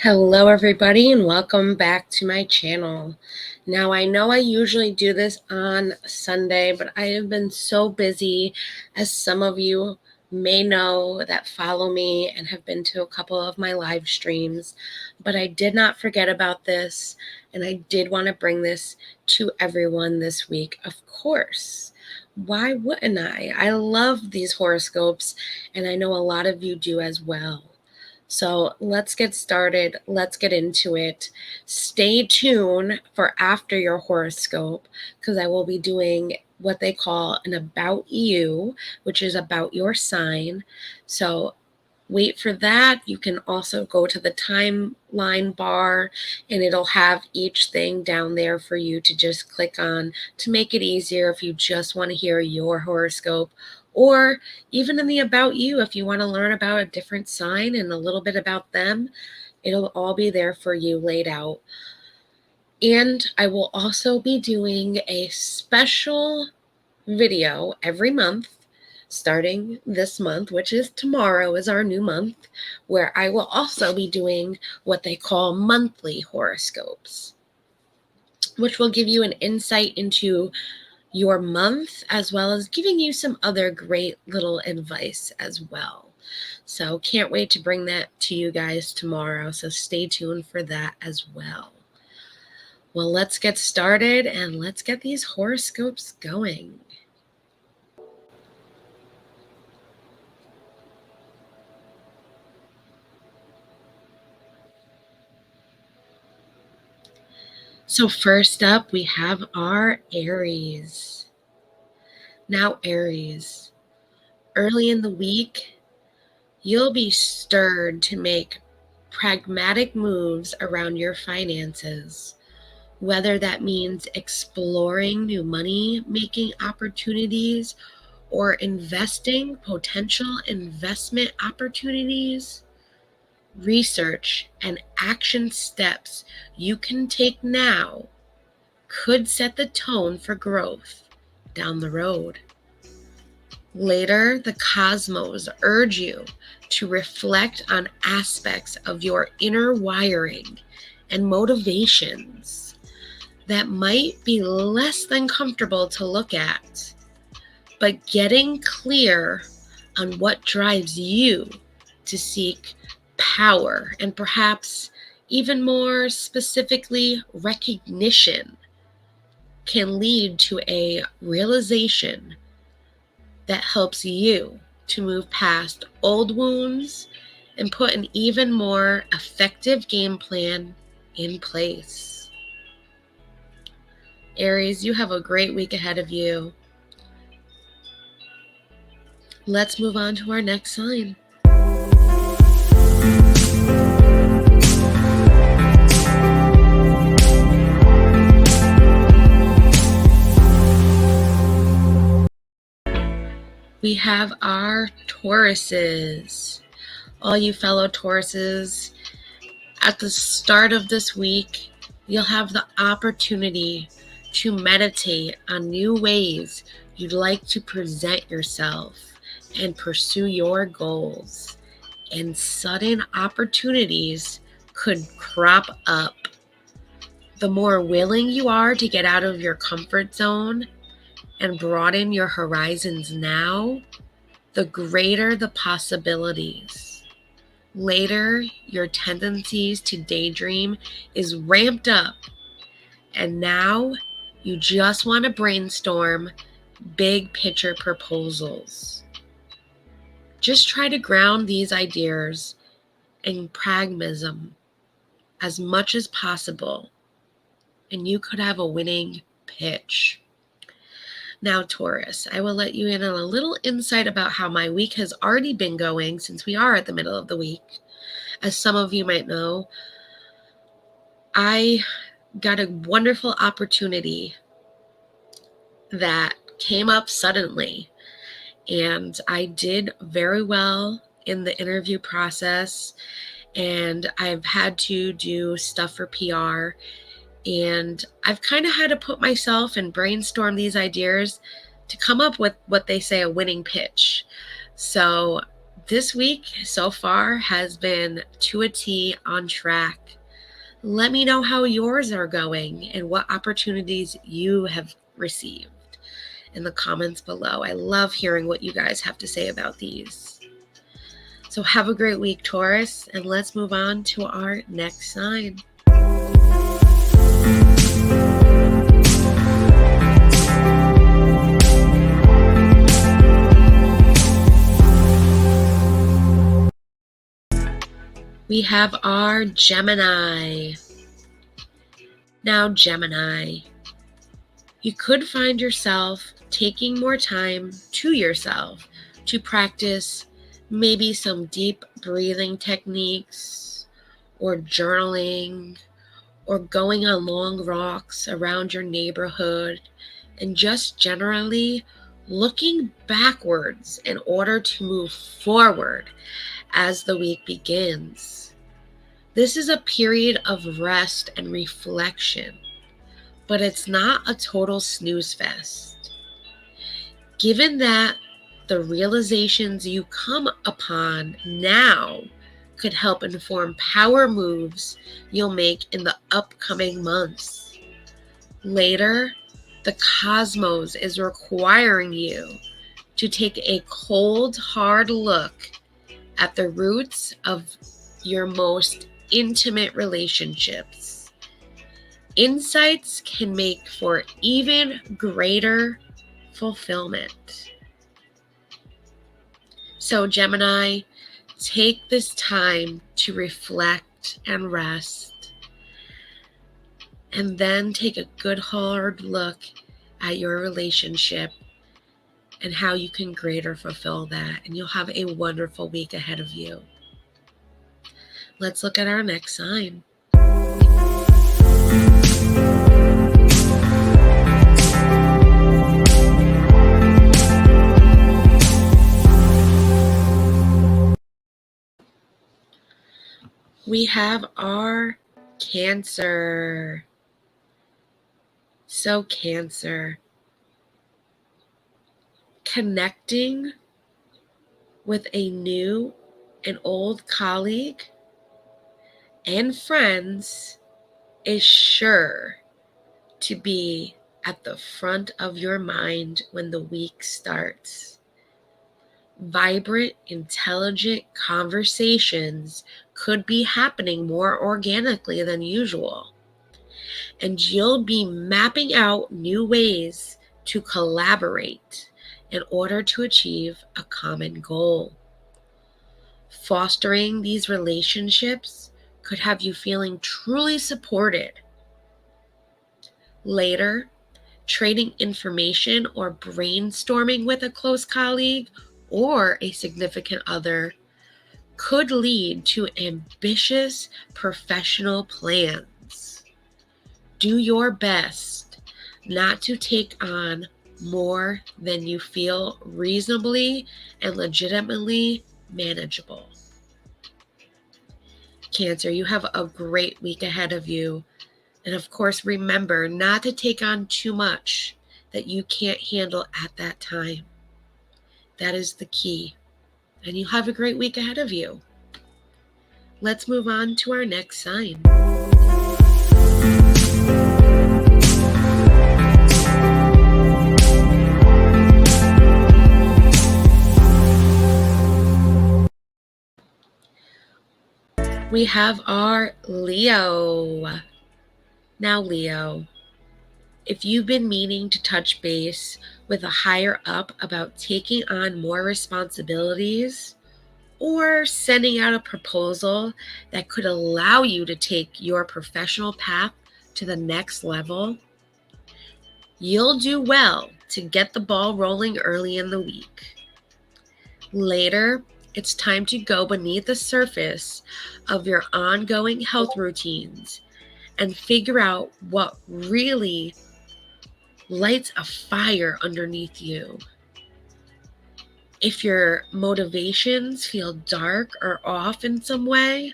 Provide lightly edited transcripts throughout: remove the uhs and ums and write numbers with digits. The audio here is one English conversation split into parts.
Hello everybody and welcome back to my channel. Now I know I usually do this on Sunday, but I have been so busy, as some of you may know that follow me and have been to a couple of my live streams, but I did not forget about this and I did want to bring this to everyone this week, of course. Why wouldn't I? I love these horoscopes and I know a lot of you do as well. So let's get started. Let's get into it. Stay tuned for after your horoscope because I will be doing what they call an about you, which is about your sign. So wait for that. You can also go to the timeline bar and it'll have each thing down there for you to just click on to make it easier if you just want to hear your horoscope, or even in the about you, if you want to learn about a different sign and a little bit about them, it'll all be there for you laid out. And I will also be doing a special video every month starting this month, which is tomorrow is our new month, where I will also be doing what they call monthly horoscopes, which will give you an insight into your month as well as giving you some other great little advice as well. So can't wait to bring that to you guys tomorrow. So stay tuned for that as well. Well, let's get started and let's get these horoscopes going. So first up, we have our Aries. Now, Aries, early in the week, you'll be stirred to make pragmatic moves around your finances, whether that means exploring new money-making opportunities or investing potential investment opportunities. Research and action steps you can take now could set the tone for growth down the road. Later, the cosmos urge you to reflect on aspects of your inner wiring and motivations that might be less than comfortable to look at, but getting clear on what drives you to seek power and perhaps even more specifically recognition can lead to a realization that helps you to move past old wounds and put an even more effective game plan in place. Aries, you have a great week ahead of you. Let's move on to our next sign. We have our Tauruses. All you fellow Tauruses, at the start of this week, you'll have the opportunity to meditate on new ways you'd like to present yourself and pursue your goals. And sudden opportunities could crop up. The more willing you are to get out of your comfort zone and broaden your horizons now, the greater the possibilities. Later, your tendencies to daydream is ramped up, and now you just want to brainstorm big picture proposals. Just try to ground these ideas in pragmatism as much as possible, and you could have a winning pitch. Now, Taurus, I will let you in on a little insight about how my week has already been going since we are at the middle of the week. As some of you might know, I got a wonderful opportunity that came up suddenly, and I did very well in the interview process, and I've had to do stuff for PR. And I've kind of had to put myself and brainstorm these ideas to come up with what they say a winning pitch. So This week so far has been to a T on track. Let me know how yours are going and what opportunities you have received in the comments below. I love hearing what you guys have to say about these. So have a great week, Taurus, and let's move on to our next sign. We have our Gemini. Now, Gemini, you could find yourself taking more time to yourself to practice maybe some deep breathing techniques or journaling or going on long walks around your neighborhood and just generally looking backwards in order to move forward as the week begins. This is a period of rest and reflection, but it's not a total snooze fest. Given that the realizations you come upon now could help inform power moves you'll make in the upcoming months. Later, the cosmos is requiring you to take a cold, hard look at the roots of your most intimate relationships. Insights can make for even greater fulfillment. So, Gemini, take this time to reflect and rest, and then take a good hard look at your relationship and how you can greater fulfill that. And you'll have a wonderful week ahead of you. Let's look at our next sign. We have our Cancer. So, Cancer, connecting with a new and old colleague and friends is sure to be at the front of your mind when the week starts. Vibrant, intelligent conversations could be happening more organically than usual, and you'll be mapping out new ways to collaborate in order to achieve a common goal. Fostering these relationships could have you feeling truly supported. Later, trading information or brainstorming with a close colleague or a significant other could lead to ambitious professional plans. Do your best not to take on more than you feel reasonably and legitimately manageable. Cancer, you have a great week ahead of you. And of course, remember not to take on too much that you can't handle at that time. That is the key. And you have a great week ahead of you. Let's move on to our next sign. We have our Leo. Now, Leo, if you've been meaning to touch base with a higher up about taking on more responsibilities or sending out a proposal that could allow you to take your professional path to the next level, you'll do well to get the ball rolling early in the week. Later, it's time to go beneath the surface of your ongoing health routines and figure out what really lights a fire underneath you. If your motivations feel dark or off in some way,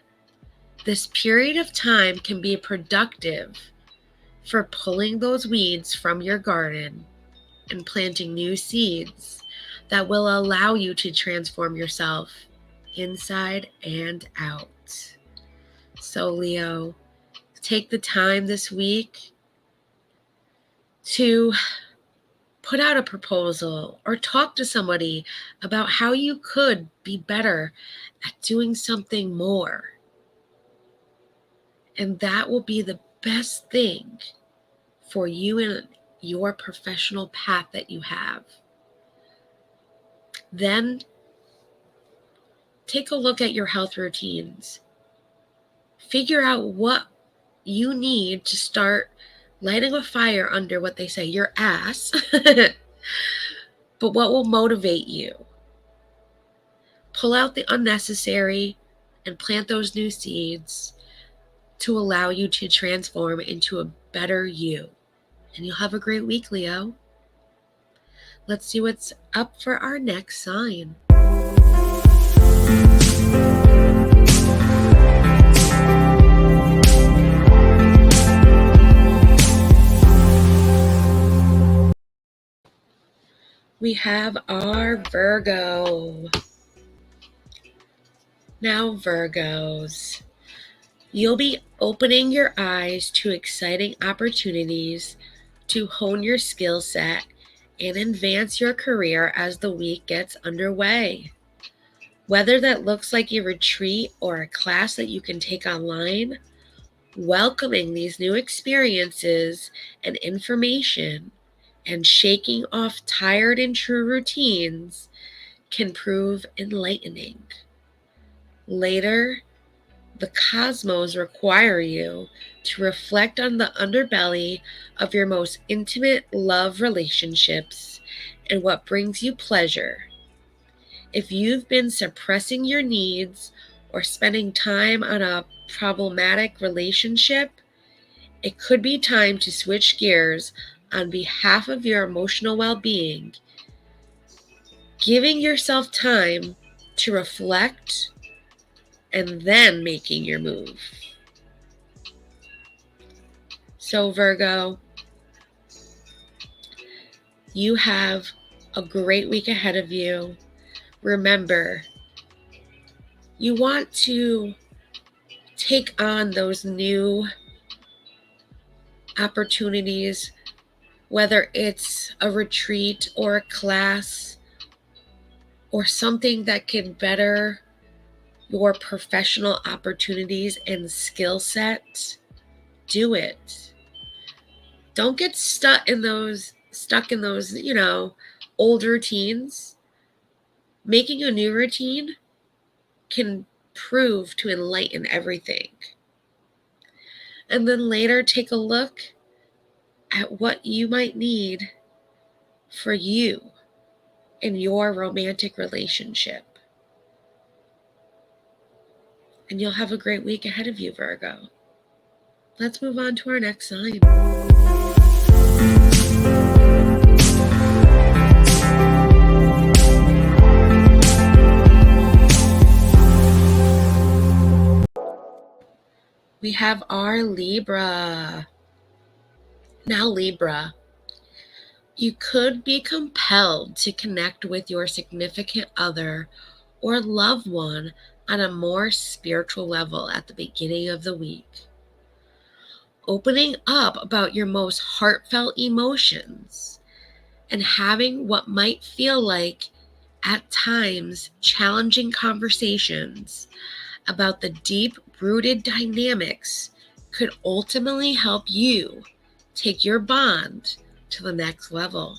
this period of time can be productive for pulling those weeds from your garden and planting new seeds that will allow you to transform yourself inside and out. So Leo, take the time this week to put out a proposal or talk to somebody about how you could be better at doing something more. And that will be the best thing for you and your professional path that you have. Then take a look at your health routines. Figure out what you need to start lighting a fire under what they say, your ass, but what will motivate you. Pull out the unnecessary and plant those new seeds to allow you to transform into a better you. And you'll have a great week, Leo. Let's see what's up for our next sign. We have our Virgo. Now, Virgos, you'll be opening your eyes to exciting opportunities to hone your skill set and advance your career as the week gets underway. Whether that looks like a retreat or a class that you can take online, welcoming these new experiences and information and shaking off tired and true routines can prove enlightening. Later, the cosmos require you to reflect on the underbelly of your most intimate love relationships and what brings you pleasure. If you've been suppressing your needs or spending time on a problematic relationship, it could be time to switch gears on behalf of your emotional well-being, giving yourself time to reflect and then making your move. So Virgo, you have a great week ahead of you. Remember, you want to take on those new opportunities, whether it's a retreat or a class or something that can better your professional opportunities and skill set. Do it. Don't get stuck in those, old routines. Making a new routine can prove to enlighten everything. And then later take a look at what you might need for you in your romantic relationship. And you'll have a great week ahead of you, Virgo. Let's move on to our next sign. We have our Libra. Now, Libra, you could be compelled to connect with your significant other or loved one on a more spiritual level at the beginning of the week. Opening up about your most heartfelt emotions and having what might feel like, at times, challenging conversations about the deep-rooted dynamics could ultimately help you take your bond to the next level.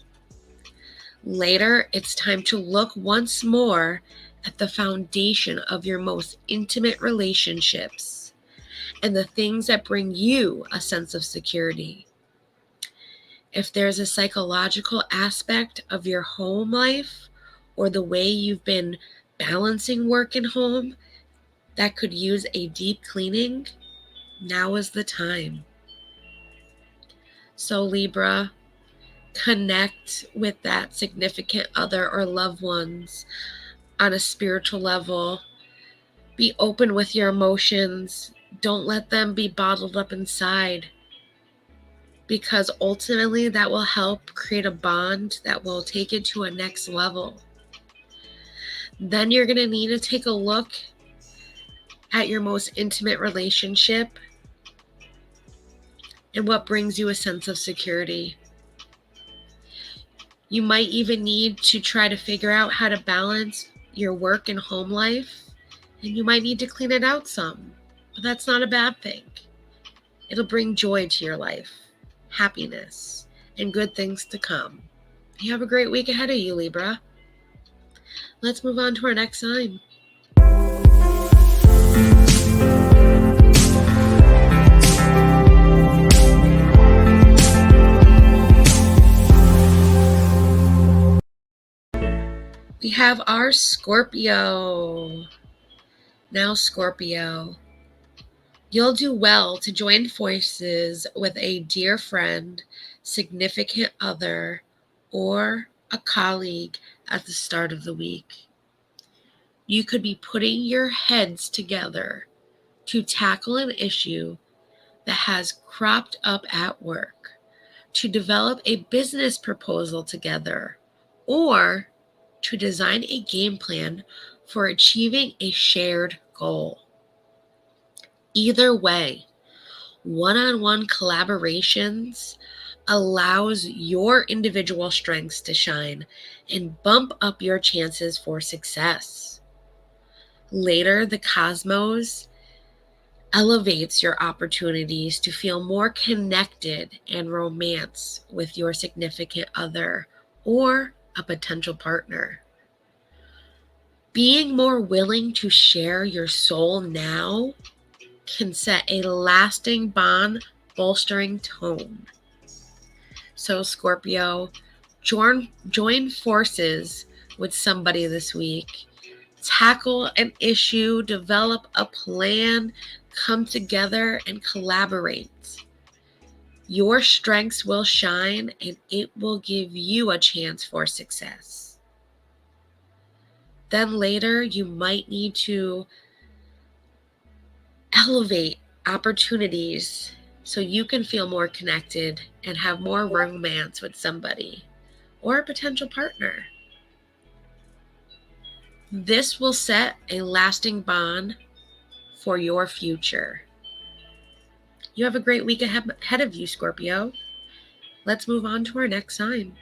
Later, it's time to look once more at the foundation of your most intimate relationships and the things that bring you a sense of security. If there's a psychological aspect of your home life or the way you've been balancing work and home that could use a deep cleaning, now is the time. So Libra, connect with that significant other or loved ones on a spiritual level. Be open with your emotions. Don't let them be bottled up inside, because ultimately that will help create a bond that will take it to a next level. Then you're going to need to take a look at your most intimate relationship and what brings you a sense of security. You might even need to try to figure out how to balance your work and home life, and you might need to clean it out some. But that's not a bad thing. It'll bring joy to your life, happiness, and good things to come. You have a great week ahead of you, Libra. Let's move on to our next sign. We have our Scorpio. Now, Scorpio, you'll do well to join forces with a dear friend, significant other, or a colleague at the start of the week. You could be putting your heads together to tackle an issue that has cropped up at work, to develop a business proposal together, or to design a game plan for achieving a shared goal. Either way, one-on-one collaborations allows your individual strengths to shine and bump up your chances for success. Later, the cosmos elevates your opportunities to feel more connected and romance with your significant other or a potential partner. Being more willing to share your soul now can set a lasting bond bolstering tone. So, Scorpio, join forces with somebody this week. Tackle an issue, develop a plan, come together and collaborate. Your strengths will shine and it will give you a chance for success. Then later, you might need to elevate opportunities so you can feel more connected and have more romance with somebody or a potential partner. This will set a lasting bond for your future. You have a great week ahead of you, Scorpio. Let's move on to our next sign.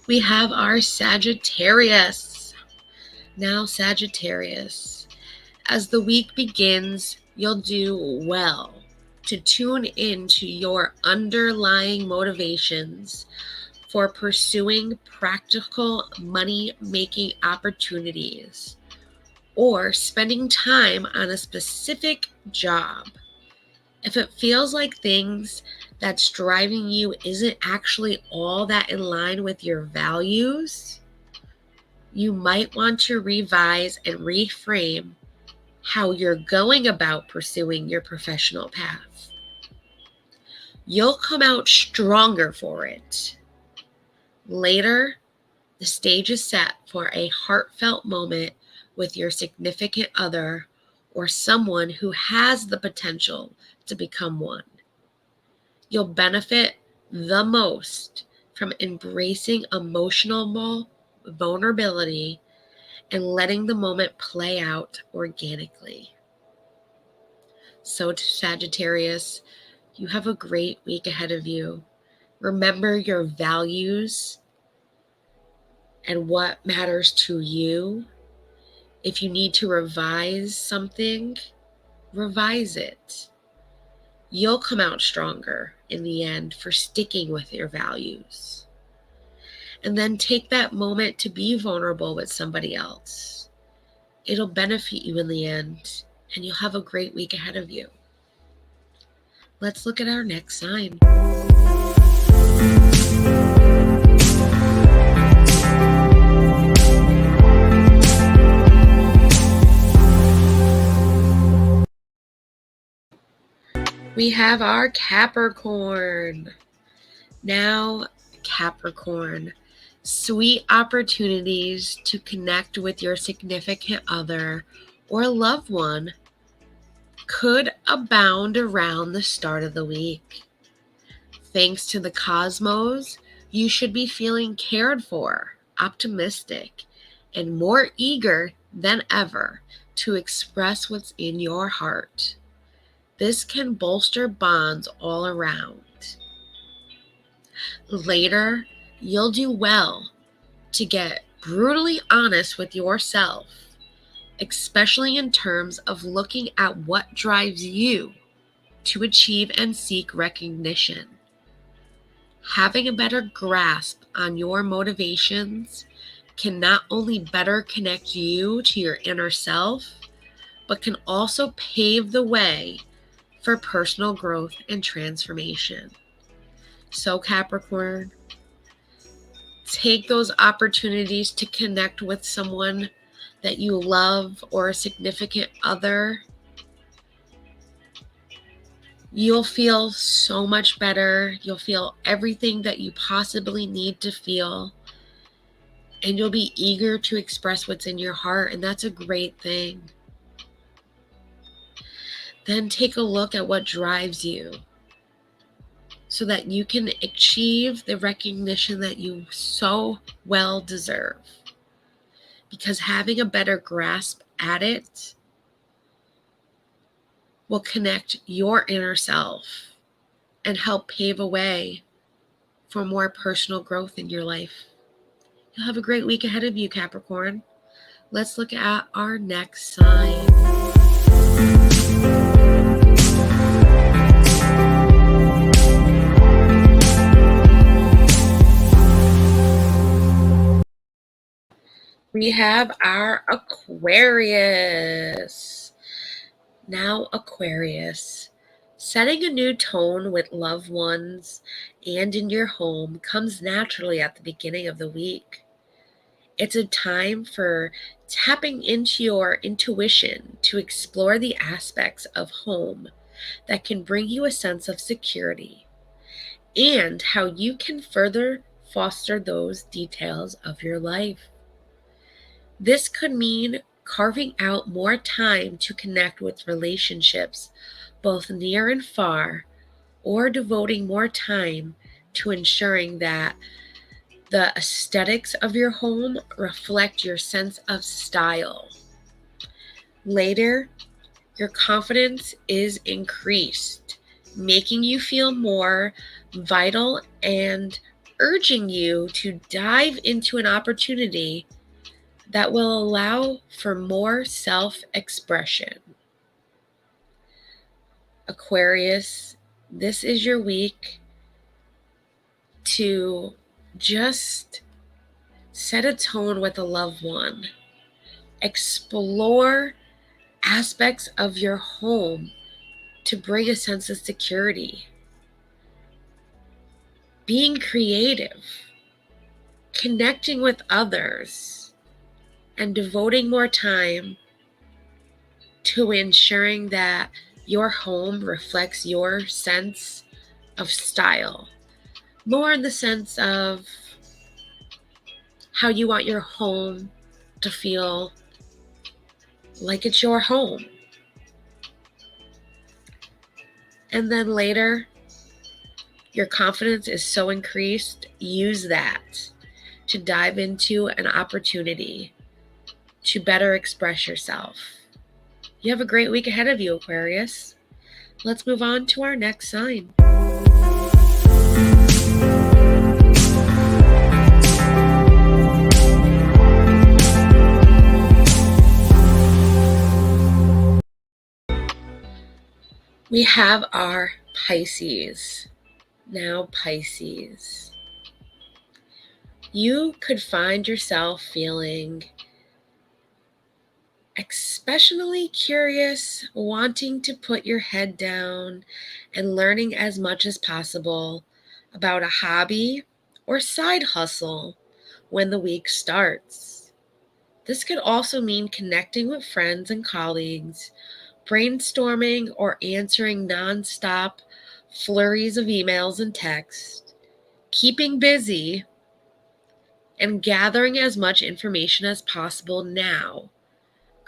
We have our Sagittarius. Now, Sagittarius, as the week begins, you'll do well to tune into your underlying motivations for pursuing practical money-making opportunities or spending time on a specific job. If it feels like things that's driving you isn't actually all that in line with your values, you might want to revise and reframe how you're going about pursuing your professional path. You'll come out stronger for it. Later, the stage is set for a heartfelt moment with your significant other or someone who has the potential to become one. You'll benefit the most from embracing emotional vulnerability and letting the moment play out organically. So, Sagittarius, you have a great week ahead of you. Remember your values and what matters to you. If you need to revise something, revise it. You'll come out stronger in the end for sticking with your values. And then take that moment to be vulnerable with somebody else. It'll benefit you in the end, and you'll have a great week ahead of you. Let's look at our next sign. We have our Capricorn. Now, Capricorn, sweet opportunities to connect with your significant other or loved one could abound around the start of the week. Thanks to the cosmos, you should be feeling cared for, optimistic, and more eager than ever to express what's in your heart. This can bolster bonds all around. Later, you'll do well to get brutally honest with yourself, especially in terms of looking at what drives you to achieve and seek recognition. Having a better grasp on your motivations can not only better connect you to your inner self, but can also pave the way for personal growth and transformation. So, Capricorn, take those opportunities to connect with someone that you love or a significant other. You'll feel so much better. You'll feel everything that you possibly need to feel. And you'll be eager to express what's in your heart. And that's a great thing. Then take a look at what drives you so that you can achieve the recognition that you so well deserve. Because having a better grasp at it will connect your inner self and help pave a way for more personal growth in your life. You'll have a great week ahead of you, Capricorn. Let's look at our next sign. We have our Aquarius. Now, Aquarius, setting a new tone with loved ones and in your home comes naturally at the beginning of the week. It's a time for tapping into your intuition to explore the aspects of home that can bring you a sense of security and how you can further foster those details of your life. This could mean carving out more time to connect with relationships, both near and far, or devoting more time to ensuring that the aesthetics of your home reflect your sense of style. Later, your confidence is increased, making you feel more vital and urging you to dive into an opportunity that will allow for more self-expression. Aquarius, this is your week to just set a tone with a loved one. Explore aspects of your home to bring a sense of security. Being creative, connecting with others, and devoting more time to ensuring that your home reflects your sense of style. More in the sense of how you want your home to feel like it's your home. And then later, your confidence is so increased, use that to dive into an opportunity to better express yourself. You have a great week ahead of you, Aquarius. Let's move on to our next sign. We have our Pisces. Now, Pisces, you could find yourself feeling especially curious, wanting to put your head down and learning as much as possible about a hobby or side hustle when the week starts. This could also mean connecting with friends and colleagues, brainstorming or answering nonstop flurries of emails and texts, keeping busy, and gathering as much information as possible now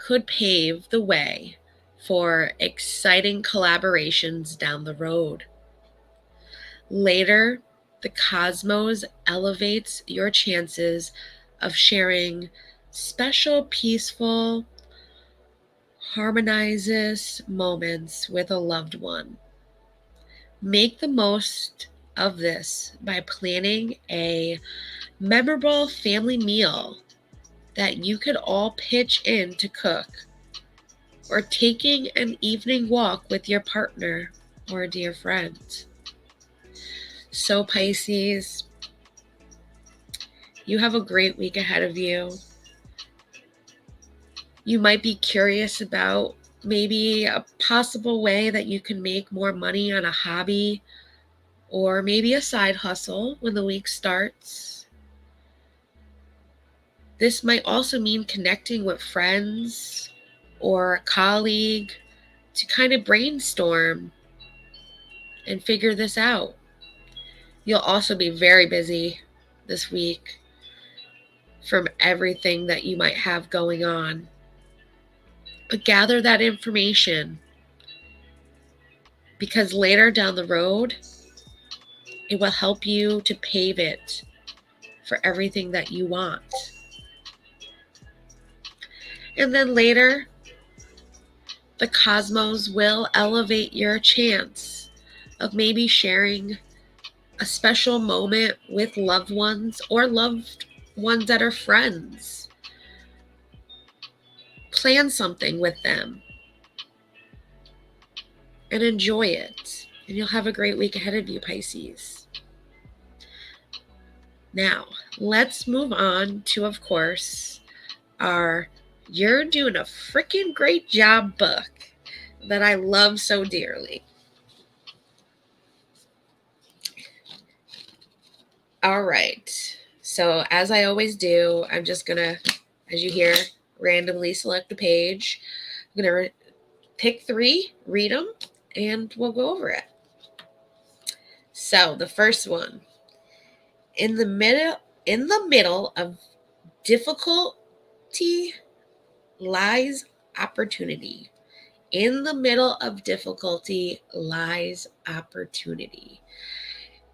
could pave the way for exciting collaborations down the road. Later, the cosmos elevates your chances of sharing special, peaceful, harmonizes moments with a loved one. Make the most of this by planning a memorable family meal that you could all pitch in to cook, or taking an evening walk with your partner or a dear friend. So, Pisces, you have a great week ahead of you. You might be curious about maybe a possible way that you can make more money on a hobby or maybe a side hustle when the week starts. This might also mean connecting with friends or a colleague to kind of brainstorm and figure this out. You'll also be very busy this week from everything that you might have going on. But gather that information, because later down the road, it will help you to pave it for everything that you want. And then later, the cosmos will elevate your chance of maybe sharing a special moment with loved ones or loved ones that are friends. Plan something with them and enjoy it. And you'll have a great week ahead of you, Pisces. Now, let's move on to, of course, our You're Doing a Freaking Great Job book that I love so dearly. All right. So, as I always do, I'm just going to, as you hear, randomly select a page. I'm going to pick 3, read them, and we'll go over it. So, the first one. In the middle of difficulty lies opportunity. In the middle of difficulty lies opportunity.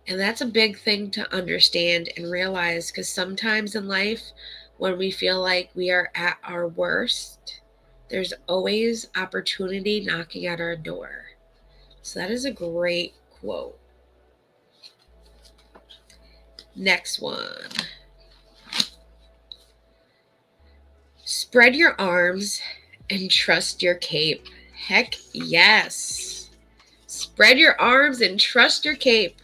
And that's a big thing to understand and realize, because sometimes in life, when we feel like we are at our worst, there's always opportunity knocking at our door. So that is a great quote. Next one. Spread your arms and trust your cape. Heck yes. Spread your arms and trust your cape.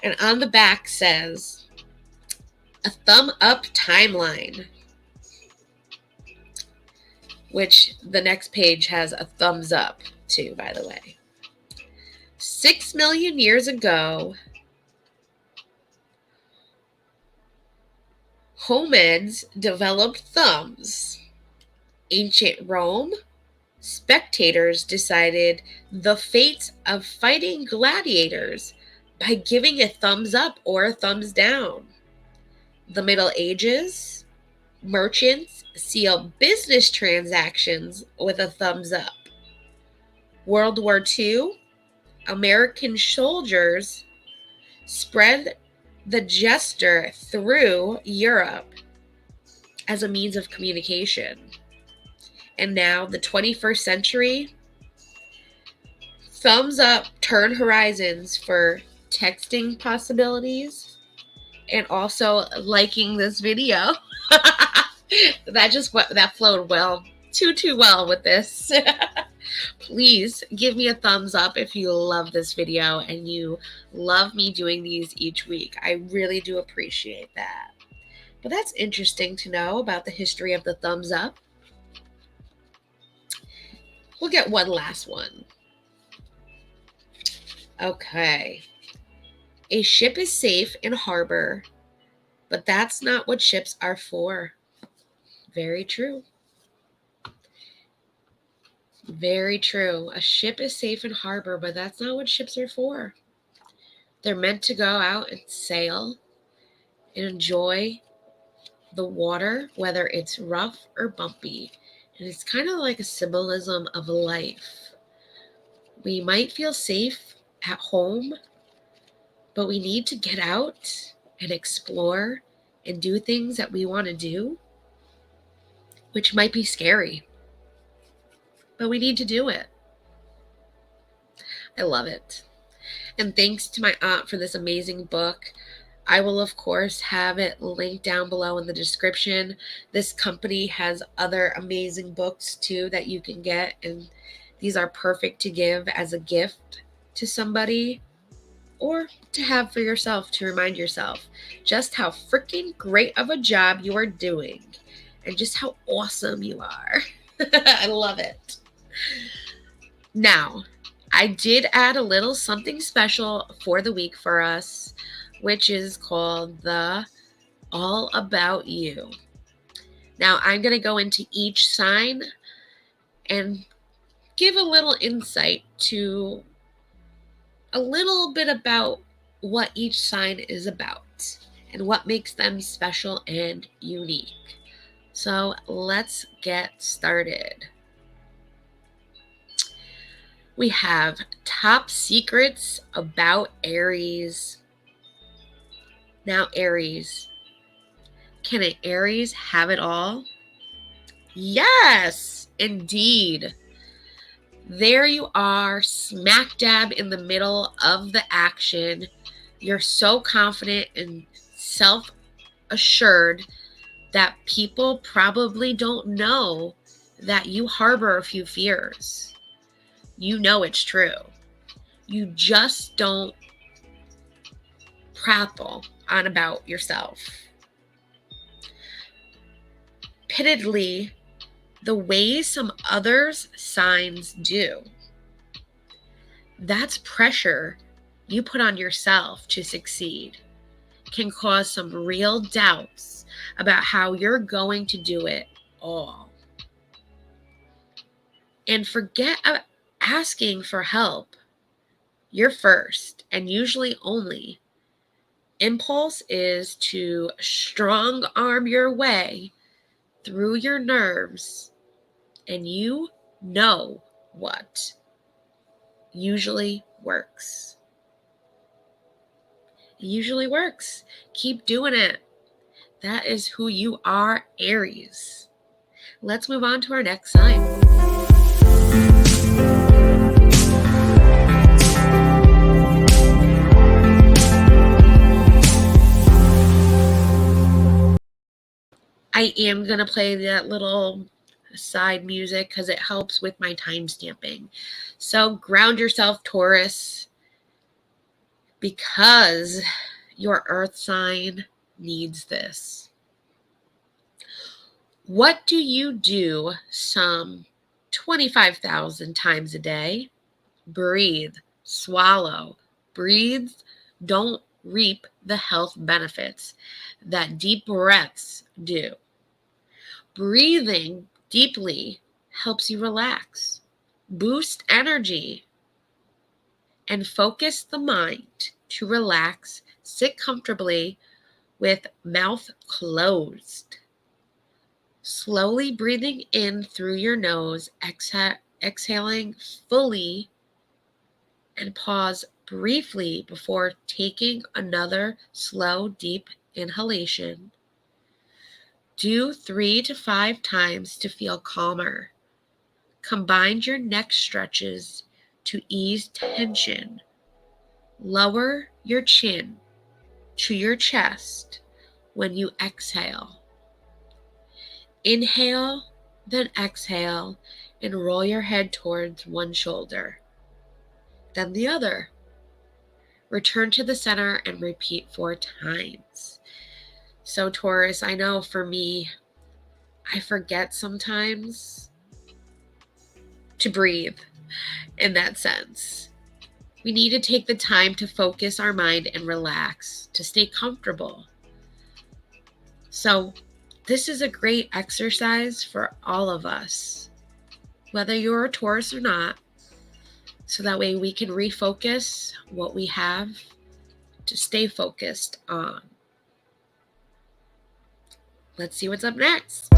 And on the back says, a thumb up timeline, which the next page has a thumbs up too, by the way. 6 million years ago, hominids developed thumbs. Ancient Rome, spectators decided the fate of fighting gladiators by giving a thumbs up or a thumbs down. The Middle Ages, merchants seal business transactions with a thumbs up. World War II, American soldiers spread the gesture through Europe as a means of communication. And now, the 21st century, thumbs up turn horizons for texting possibilities and also liking this video. That flowed well, too well with this. Please give me a thumbs up if you love this video and you love me doing these each week. I really do appreciate that. But that's interesting to know about the history of the thumbs up. We'll get one last one. Okay. A ship is safe in harbor, but that's not what ships are for. Very true. Very true. A ship is safe in harbor, but that's not what ships are for. They're meant to go out and sail and enjoy the water, whether it's rough or bumpy. And it's kind of like a symbolism of life. We might feel safe at home, but we need to get out and explore and do things that we want to do, which might be scary, but we need to do it. I love it. And thanks to my aunt for this amazing book. I will, of course, have it linked down below in the description. This company has other amazing books too that you can get, and these are perfect to give as a gift to somebody or to have for yourself to remind yourself just how freaking great of a job you are doing and just how awesome you are. I love it. Now, I did add a little something special for the week for us, which is called the All About You. Now, I'm going to go into each sign and give a little insight to a little bit about what each sign is about and what makes them special and unique. So let's get started. We have top secrets about Aries. Now, Aries. Can an Aries have it all? Yes, indeed. There you are, smack dab in the middle of the action. You're so confident and self-assured that people probably don't know that you harbor a few fears. You know it's true. You just don't prattle on about yourself. Pittedly, the way some others' signs do. That's pressure you put on yourself to succeed. Can cause some real doubts about how you're going to do it all. And forget asking for help. You're first and usually only. Impulse is to strong arm your way through your nerves, and you know what usually works. It usually works. Keep doing it. That is who you are, Aries. Let's move on to our next sign. I am going to play that little side music because it helps with my time stamping. So ground yourself, Taurus, because your earth sign needs this. What do you do some 25,000 times a day? Breathe, swallow, breathe. Don't reap the health benefits that deep breaths do. Breathing deeply helps you relax, boost energy, and focus the mind to relax. Sit comfortably with mouth closed. Slowly breathing in through your nose, exhaling fully, and pause briefly before taking another slow, deep inhalation. Do 3 to 5 times to feel calmer. Combine your neck stretches to ease tension. Lower your chin to your chest when you exhale. Inhale, then exhale, and roll your head towards one shoulder, then the other. Return to the center and repeat 4 times. So, Taurus, I know for me, I forget sometimes to breathe in that sense. We need to take the time to focus our mind and relax, to stay comfortable. So, this is a great exercise for all of us, whether you're a Taurus or not, so that way we can refocus what we have to stay focused on. Let's see what's up next.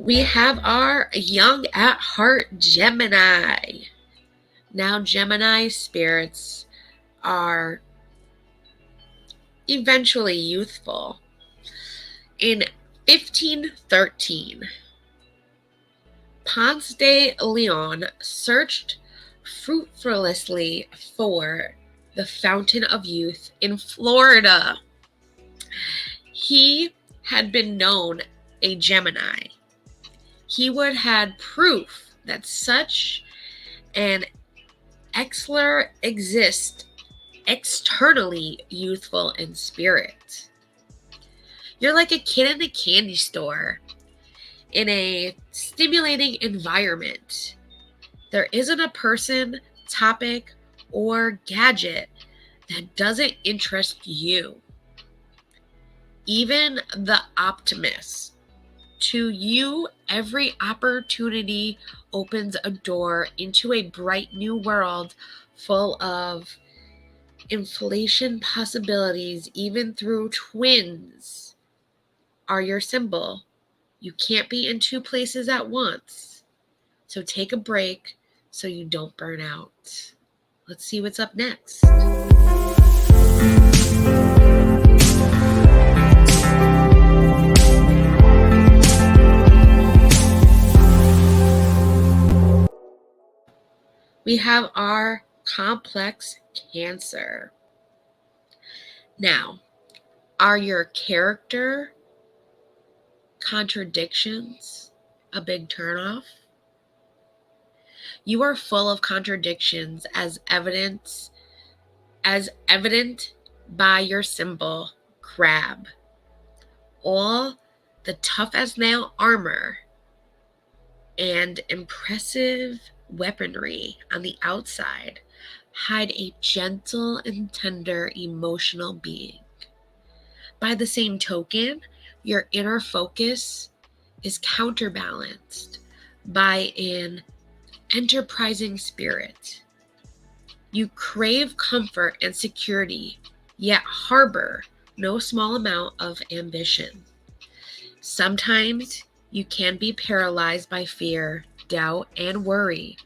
We have our young at heart Gemini. Now, Gemini spirits are eventually youthful. In 1513, Ponce de Leon searched fruitlessly for the fountain of youth in Florida. He had been known a Gemini. He would had proof that such an elixir exists externally youthful in spirit. You're like a kid in a candy store in a stimulating environment. There isn't a person, topic, or gadget that doesn't interest you. Even the optimist. To you, every opportunity opens a door into a bright new world full of inflation possibilities, even through twins are your symbol. You can't be in two places at once. So take a break so you don't burn out. Let's see what's up next. We have our complex Cancer. Now, are your character contradictions a big turnoff? You are full of contradictions as evident by your symbol, crab. All the tough as nail armor and impressive weaponry on the outside hide a gentle and tender emotional being. By the same token, your inner focus is counterbalanced by an enterprising spirit. You crave comfort and security, yet harbor no small amount of ambition. Sometimes you can be paralyzed by fear, doubt, and worry,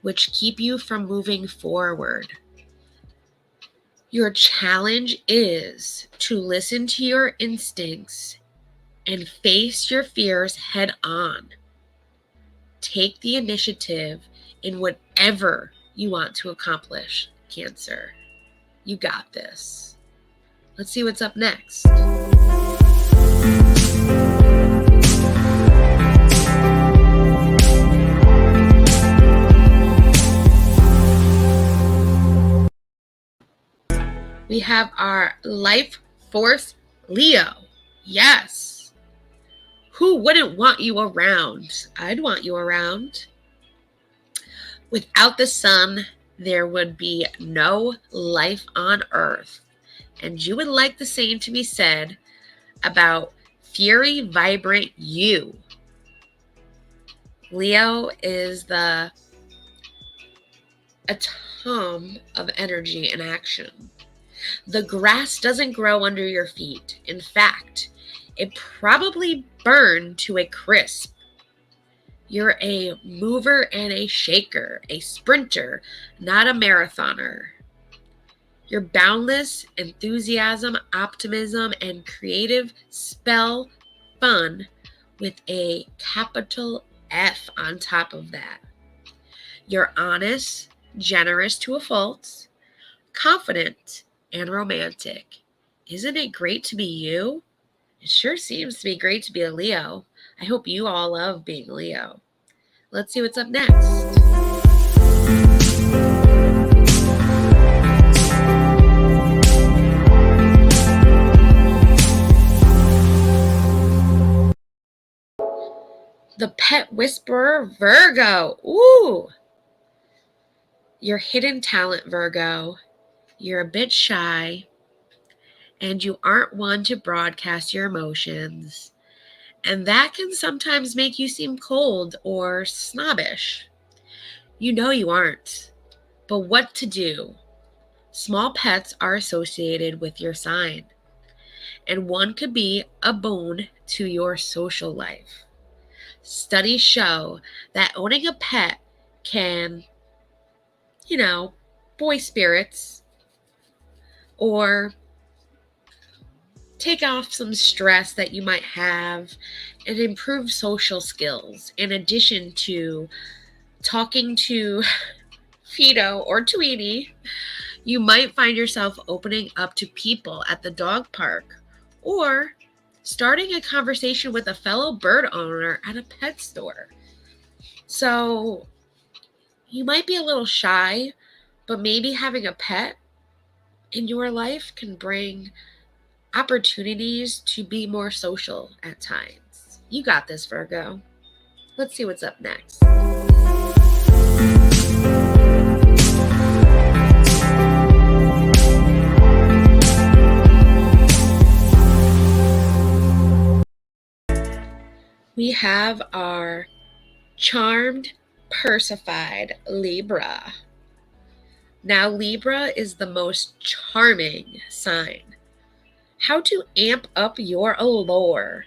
which keep you from moving forward. Your challenge is to listen to your instincts and face your fears head on. Take the initiative in whatever you want to accomplish, Cancer. You got this. Let's see what's up next. We have our life force Leo. Yes. Who wouldn't want you around? I'd want you around. Without the sun, there would be no life on Earth. And you would like the same to be said about fury, vibrant you. Leo is the atom of energy and action. The grass doesn't grow under your feet. In fact, it probably burned to a crisp. You're a mover and a shaker, a sprinter, not a marathoner. Your boundless enthusiasm, optimism, and creative spell fun with a capital F on top of that. You're honest, generous to a fault, confident, and romantic. Isn't it great to be you? It sure seems to be great to be a Leo. I hope you all love being Leo. Let's see what's up next. The pet whisperer, Virgo. Ooh. Your hidden talent, Virgo. You're a bit shy, and you aren't one to broadcast your emotions. And that can sometimes make you seem cold or snobbish. You know you aren't. But what to do? Small pets are associated with your sign, and one could be a boon to your social life. Studies show that owning a pet can, buoy spirits or take off some stress that you might have and improve social skills, in addition to talking to Fido or Tweety. You might find yourself opening up to people at the dog park or starting a conversation with a fellow bird owner at a pet store. So you might be a little shy, but maybe having a pet in your life can bring opportunities to be more social at times. You got this, Virgo. Let's see what's up next. We have our charmed, persified Libra. Now, Libra is the most charming sign. How to amp up your allure.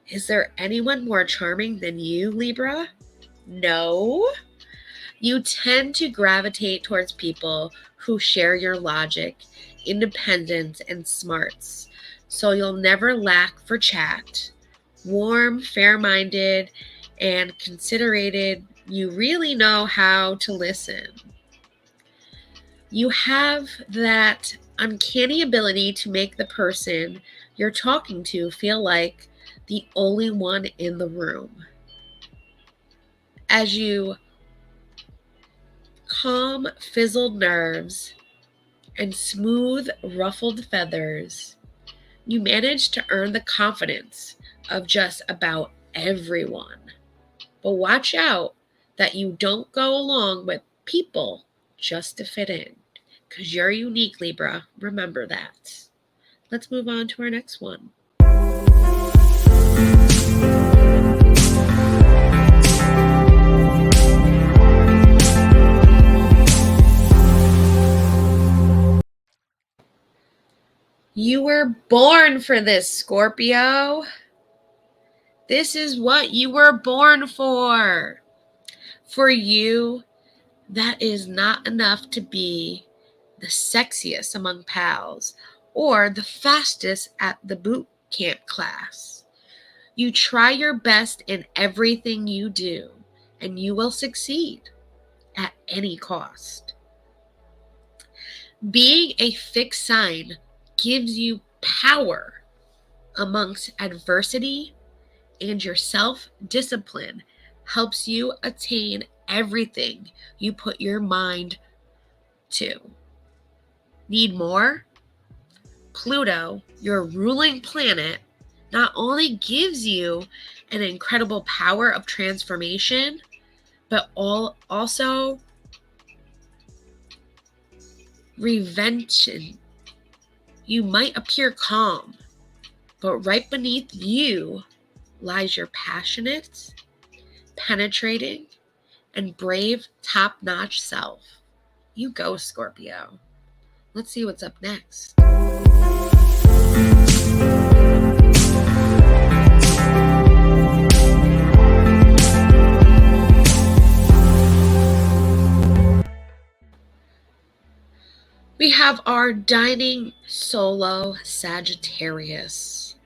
Is there anyone more charming than you, Libra? No. You tend to gravitate towards people who share your logic, independence, and smarts, so you'll never lack for chat. Warm, fair-minded, and considerated, you really know how to listen. You have that uncanny ability to make the person you're talking to feel like the only one in the room. As you calm fizzled nerves and smooth ruffled feathers, you manage to earn the confidence of just about everyone. But watch out that you don't go along with people just to fit in, because you're unique, Libra. Remember that. Let's move on to our next one. You were born for this, Scorpio. This is what you were born for. For you, that is not enough to be the sexiest among pals or the fastest at the boot camp class. You try your best in everything you do, and you will succeed at any cost. Being a fixed sign gives you power amongst adversity, and your self-discipline helps you attain everything you put your mind to. Need more? Pluto, your ruling planet, not only gives you an incredible power of transformation, but also revention. You might appear calm, but right beneath you lies your passionate, penetrating, and brave top-notch self. You go, Scorpio. Let's see what's up next. We have our dining solo Sagittarius.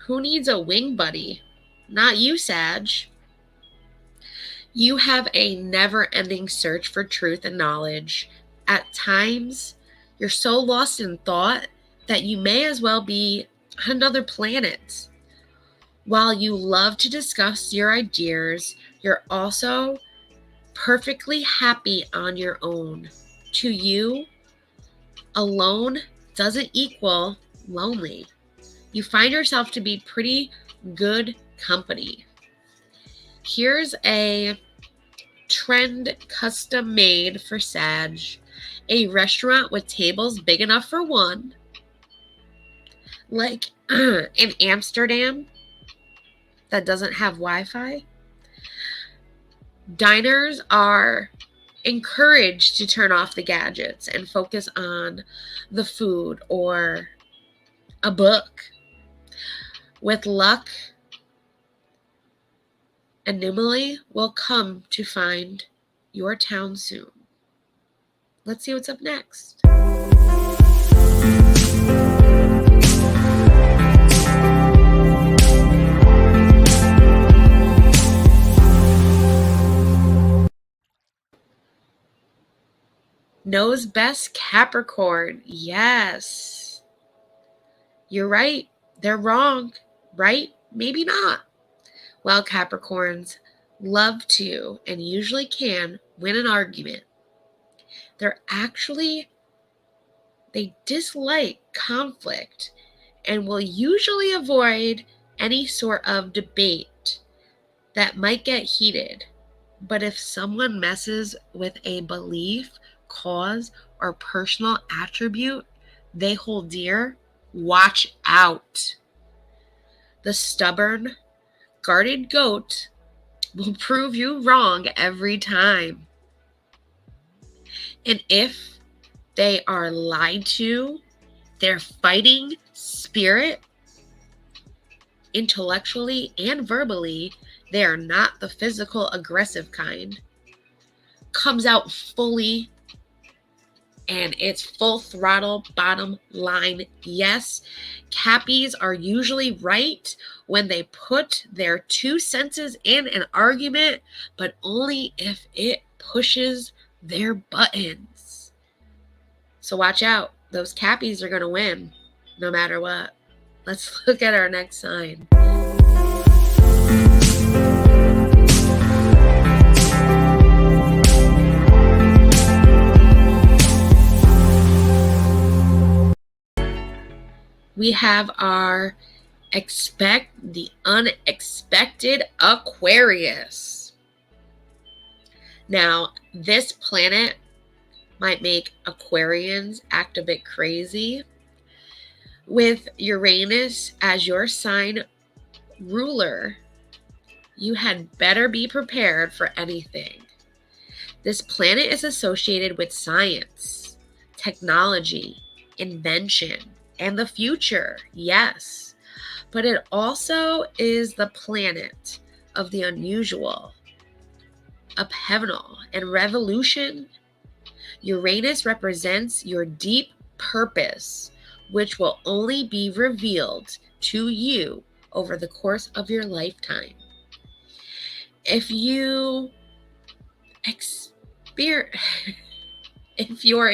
Who needs a wing buddy? Not you, Sag. You have a never-ending search for truth and knowledge. At times, you're so lost in thought that you may as well be on another planet. While you love to discuss your ideas, you're also perfectly happy on your own. To you, alone doesn't equal lonely. You find yourself to be pretty good company. Here's a trend custom made for Sag. A restaurant with tables big enough for one, like in Amsterdam, that doesn't have Wi-Fi. Diners are encouraged to turn off the gadgets and focus on the food or a book. With luck, Anomaly will come to find your town soon. Let's see what's up next. Knows best Capricorn. Yes. You're right. They're wrong. Right? Maybe not. Well, Capricorns love to and usually can win an argument. They dislike conflict and will usually avoid any sort of debate that might get heated. But if someone messes with a belief, cause, or personal attribute they hold dear, watch out. The stubborn, guarded goat will prove you wrong every time. And if they are lied to, their fighting spirit, intellectually and verbally, they are not the physical aggressive kind, comes out fully, and it's full throttle. Bottom line, yes, Cappies are usually right when they put their 2 senses in an argument, but only if it pushes their buttons. So watch out. Those Cappies are going to win no matter what. Let's look at our next sign. We have our expect the unexpected Aquarius. Now, this planet might make Aquarians act a bit crazy. With Uranus as your sign ruler, you had better be prepared for anything. This planet is associated with science, technology, invention, and the future, yes. But it also is the planet of the unusual, upheaval, and revolution. Uranus represents your deep purpose, which will only be revealed to you over the course of your lifetime. If you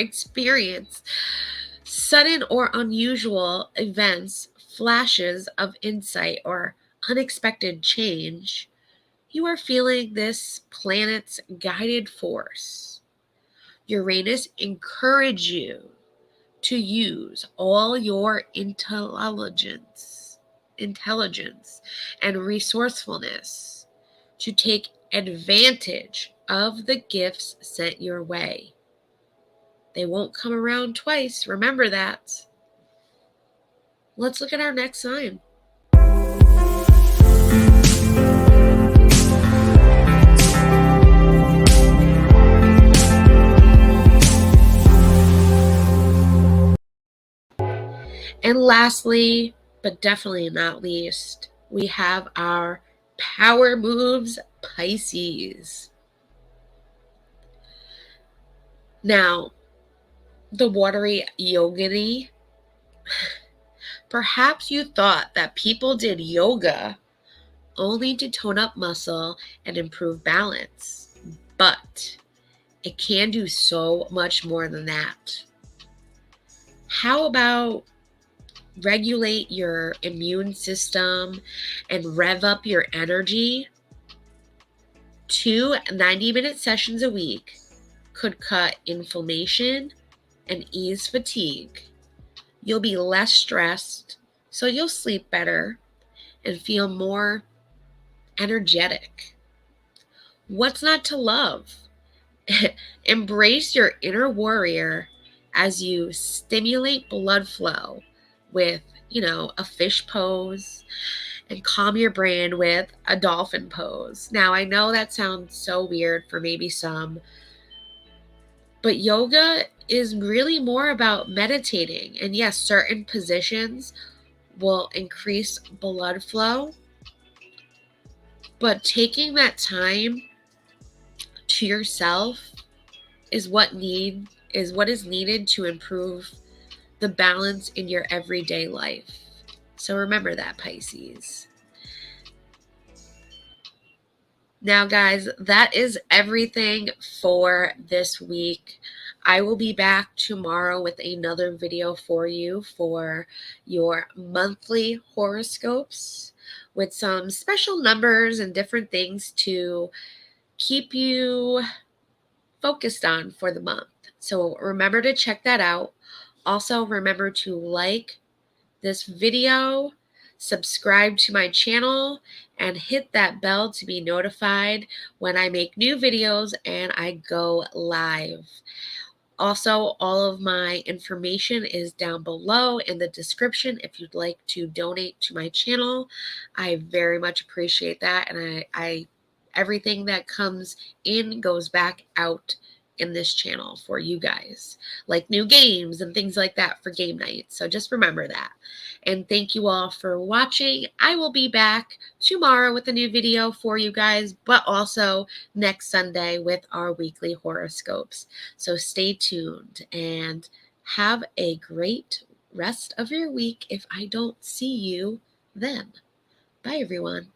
experience sudden or unusual events, flashes of insight, or unexpected change, you are feeling this planet's guided force. Uranus encourages you to use all your intelligence and resourcefulness to take advantage of the gifts sent your way. They won't come around twice. Remember that. Let's look at our next sign. And lastly, but definitely not least, we have our power moves Pisces. Now, the watery yogini, perhaps you thought that people did yoga only to tone up muscle and improve balance, but it can do so much more than that. How about regulate your immune system and rev up your energy? 2 90-minute sessions a week could cut inflammation and ease fatigue. You'll be less stressed, so you'll sleep better and feel more energetic. What's not to love? Embrace your inner warrior as you stimulate blood flow with, a fish pose, and calm your brain with a dolphin pose. Now, I know that sounds so weird for maybe some, but yoga is really more about meditating. And yes, certain positions will increase blood flow, But taking that time to yourself is what is needed to improve the balance in your everyday life. So remember that, Pisces. Now, guys, that is everything for this week. I will be back tomorrow with another video for you for your monthly horoscopes with some special numbers and different things to keep you focused on for the month. So remember to check that out. Also, remember to like this video, subscribe to my channel, and hit that bell to be notified when I make new videos and I go live. Also, all of my information is down below in the description if you'd like to donate to my channel. I very much appreciate that, and I everything that comes in goes back out in this channel for you guys, like new games and things like that for game night. So just remember that. And thank you all for watching. I will be back tomorrow with a new video for you guys, but also next Sunday with our weekly horoscopes. So stay tuned and have a great rest of your week if I don't see you then. Bye, everyone.